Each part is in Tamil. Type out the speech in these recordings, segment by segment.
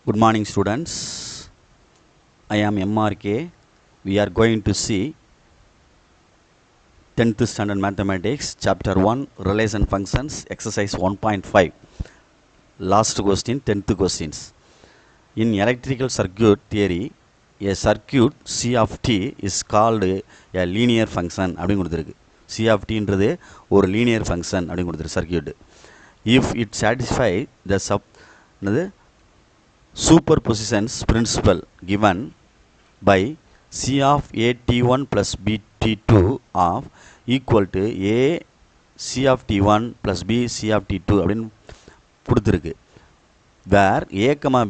Good morning, students. I am MRK. We are going to see 10th standard mathematics, chapter 1, relation functions, exercise 1.5. Last question, 10th questions. In electrical circuit theory, a circuit C of t is called a linear function. அப்படி கொடுத்துருக்கு. C of t என்றது ஒரு linear function அப்படி கொடுத்துருக்கு circuit. If it satisfies the superpositions principle given by C of at1 plus bt2 of equal to a C of t1 plus b C of t2 அப்படின்னு கொடுத்துருக்கு. where a,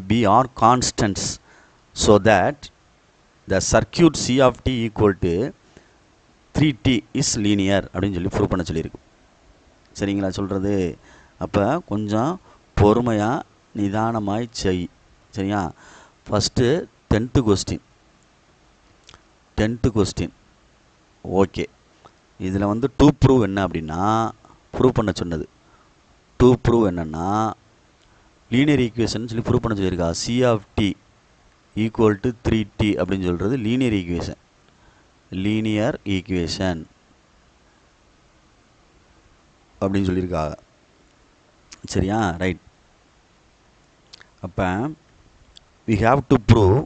b are constants so that the circuit C of t equal to 3t is linear அப்படின்னு சொல்லி ப்ரூவ் பண்ண சொல்லியிருக்கு. சரிங்களா சொல்கிறது? அப்போ கொஞ்சம் பொறுமையாக நிதானமாய் செய். சரியா? First 10th question okay. இதில் வந்து டூ ப்ரூவ் என்ன அப்படின்னா ப்ரூவ் பண்ண சொன்னது. டூ ப்ரூவ் என்னென்னா லீனியர் ஈக்குவேஷன் சொல்லி ப்ரூவ் பண்ண சொல்லியிருக்கா. C of T equal to 3t அப்படின்னு சொல்கிறது லீனியர் ஈக்குவேஷன் அப்படின்னு சொல்லியிருக்காங்க. சரியா? ரைட். அப்போ we have to prove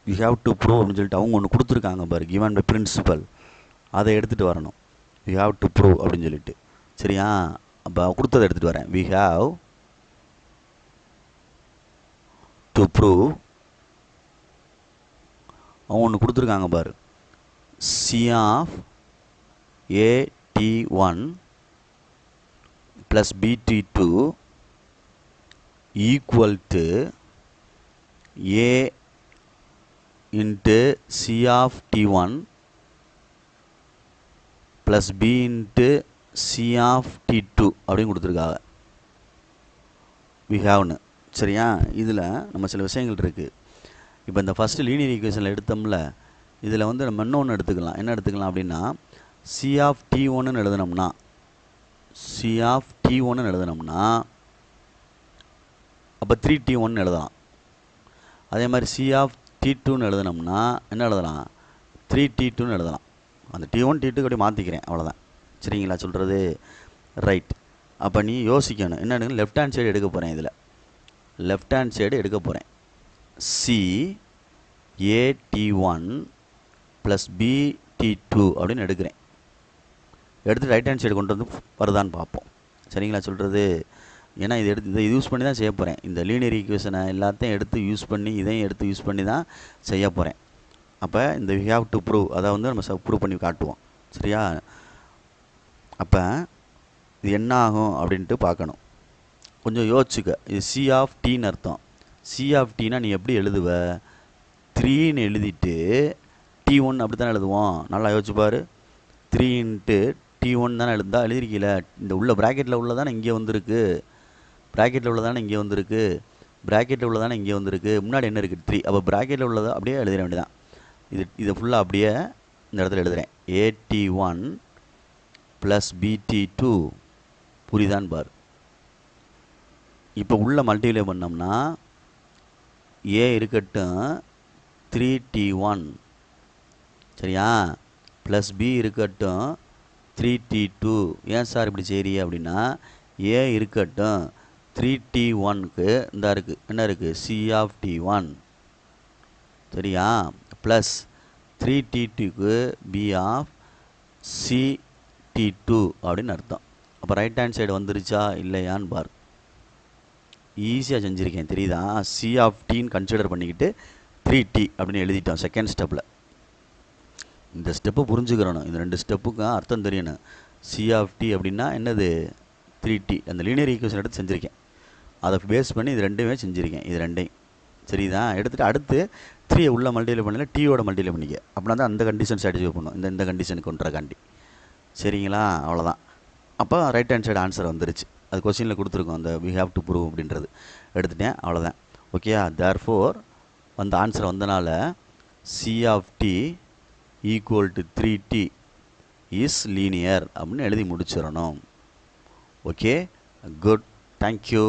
அப்படின்னு சொல்லிட்டு அவங்க ஒன்று கொடுத்துருக்காங்க பாரு, given by principle. அதை எடுத்துகிட்டு வரணும். we have to prove அப்படின்னு சொல்லிட்டு. சரியா? அப்போ கொடுத்ததை எடுத்துகிட்டு வரேன். we have to prove அவங்க ஒன்று கொடுத்துருக்காங்க பாரு, C of at1 plus bt2 equal to a into C of t1 plus b into C of t2 அப்படின்னு கொடுத்துருக்காங்க. we haveன்னு. சரியா? இதில் நம்ம சில விஷயங்கள் இருக்குது. இப்போ இந்த ஃபஸ்ட்டு லீனியர் ஈக்குவேஷனில் எடுத்தோம்ல, இதில் வந்து நம்ம இன்னொன்று எடுத்துக்கலாம். என்ன எடுத்துக்கலாம் அப்படின்னா C of t1ன்னு எழுதினோம்னா அப்போ 3t1 எழுதலாம். அதே மாதிரி C of t2ன்னு எழுதினோம்னா என்ன எழுதலாம்? 3t2ன்னு எழுதலாம். அந்த t1 t2 அப்படி மாற்றிக்கிறேன், அவ்வளோதான். சரிங்களா சொல்கிறது? ரைட். அப்போ நீ யோசிக்கணும். என்ன எடுக்கணும்? லெஃப்ட் ஹேண்ட் சைடு எடுக்க போகிறேன். இதில் லெஃப்ட் ஹேண்ட் சைடு எடுக்க போகிறேன். C at1 ப்ளஸ் bt2 அப்படின்னு எடுக்கிறேன். எடுத்து ரைட் ஹேண்ட் சைடு கொண்டு வந்து வருதான்னு பார்ப்போம். சரிங்களா சொல்கிறது? ஏன்னா இதை யூஸ் பண்ணி தான் செய்ய போகிறேன். இந்த லீனியர் ஈக்குவேஷனை எல்லாத்தையும் எடுத்து யூஸ் பண்ணி இதையும் எடுத்து யூஸ் பண்ணி தான் செய்ய போகிறேன். அப்போ இந்த we have to prove அதை வந்து நம்ம ப்ரூவ் பண்ணி காட்டுவோம். சரியா? அப்போ இது என்ன ஆகும் அப்படின்ட்டு பார்க்கணும். கொஞ்சம் யோசிச்சுக்க. இது C of tன்னு அர்த்தம். C of tனா நீ எப்படி எழுதுவ? 3ன்னு எழுதிட்டு t1 அப்படி தானே எழுதுவோம். நல்லா யோசிச்சுப்பார். 3 into t1 தானே எழுதிருக்கீல. இந்த உள்ள ப்ராக்கெட்டில் உள்ளதானே இங்கே வந்திருக்கு. ப்ராக்கெட்டில் உள்ளதானே இங்கே வந்திருக்கு. முன்னாடி என்ன இருக்குது? 3. அப்போ ப்ராக்கெட்டில் உள்ளதை அப்படியே எழுதிட வேண்டியதான். இதை ஃபுல்லாக அப்படியே இந்த இடத்துல எழுதுகிறேன். at1 ப்ளஸ் bt2 புரியுதான்னு பார். இப்போ உள்ள மல்டிப்ளை பண்ணோம்னா a இருக்கட்டும் 3t1. சரியா? ப்ளஸ் b இருக்கட்டும் 3t2. ஏன் சார் இப்படி செய்றீங்க அப்படின்னா a இருக்கட்டும் 3t1க்கு இந்த இருக்குது என்ன இருக்குது? C of t1. சரியா? ப்ளஸ் 3t2க்கு b of C t2 அப்படின்னு அர்த்தம். அப்போ ரைட் ஹேண்ட் சைடு வந்துருச்சா இல்லையான்னு பார். ஈஸியாக செஞ்சுருக்கேன், தெரியுதா? C of tன்னு கன்சிடர் பண்ணிக்கிட்டு 3t அப்படின்னு எழுதிட்டோம் செகண்ட் ஸ்டெப்பில். இந்த ஸ்டெப்பை புரிஞ்சுக்கிறணும். இந்த 2 ஸ்டெப்புக்கும் அர்த்தம் தெரியணும். C of t அப்படின்னா என்னது? 3t. அந்த லீனியர் ஈக்குவேஷன் எடுத்து செஞ்சுருக்கேன். அதை பேஸ் பண்ணி இது ரெண்டுமே செஞ்சுருக்கேன். இது ரெண்டையும் சரிதா எடுத்துகிட்டு அடுத்து 3 உள்ள மல்டிப்ளை பண்ணல டீயோட மல்டிப்ளை பண்ணிக்க. அப்படின்னா தான் அந்த கண்டிஷன் சாட்டிஸ்ஃபை பண்ணும். இந்த கண்டிஷனுக்கு ஒன்றரை சரிங்களா? அவ்வளோதான். அப்போ ரைட் ஹேண்ட் சைடு ஆன்சர் வந்துருச்சு. அது கொஸ்டினில் கொடுத்துருக்கோம். அந்த we have to prove அப்படின்றது எடுத்துட்டேன். அவ்வளோதான். ஓகேயா? தேர்ஃபோர் அந்த ஆன்சர் வந்தனால C of t equal to 3t is linear அப்படின்னு எழுதி முடிச்சிடணும். Okay, good, thank you.